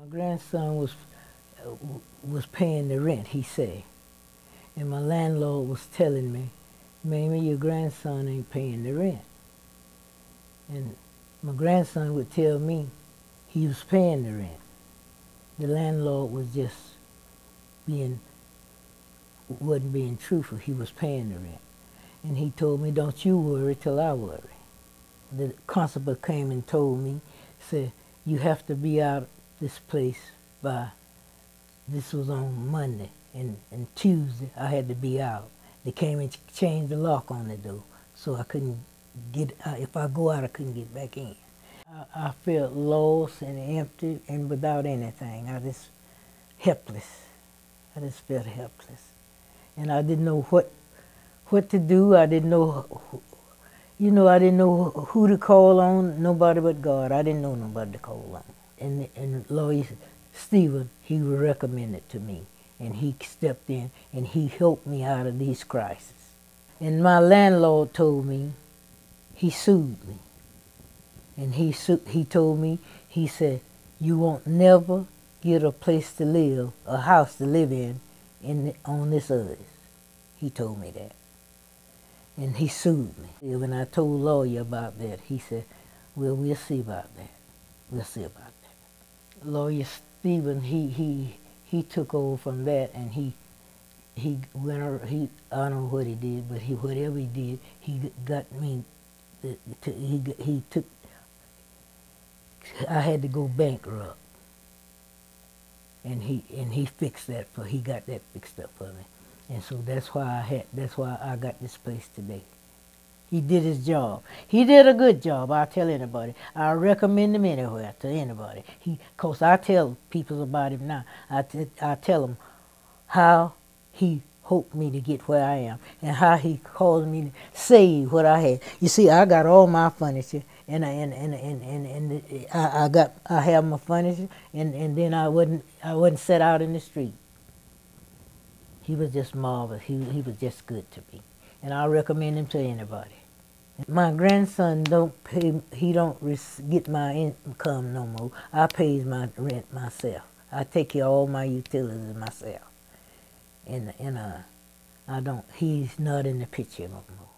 My grandson was paying the rent, he said. And my landlord was telling me, Mamie, your grandson ain't paying the rent. And my grandson would tell me he was paying the rent. The landlord was just wasn't being truthful. He was paying the rent. And he told me, don't you worry till I worry. The constable came and told me, said, you have to be out of this place by, this was on Monday, and Tuesday I had to be out. They came and changed the lock on the door, so I couldn't get, if I go out I couldn't get back in. I felt lost and empty and without anything. I just helpless. I just felt helpless. And I didn't know what to do. I didn't know, I didn't know who to call on, nobody but God. I didn't know nobody to call on. And Lawyer Stephen, he recommended to me, and he stepped in and he helped me out of these crises. And my landlord told me, he sued me. And he told me, he said, you won't never get a place to live, a house to live in on this earth. He told me that. And he sued me. When I told lawyer about that, he said, well, we'll see about that. We'll see about that. Lawyer Stephen, he took over from that, and he went, I don't know what he did, but whatever he did, he got me, he took, I had to go bankrupt. And he fixed that he got that fixed up for me. And so that's why I got this place today. He did his job. He did a good job, I'll tell anybody. I recommend him anywhere to anybody. Cause I tell people about him now. I tell them how he helped me to get where I am, and how he caused me to save what I had. You see, I got all my furniture, and I have my furniture, and then I wasn't set out in the street. He was just marvelous. He was just good to me, and I recommend him to anybody. My grandson he don't get my income no more. I pays my rent myself. I take care of all my utilities myself. And he's not in the picture no more.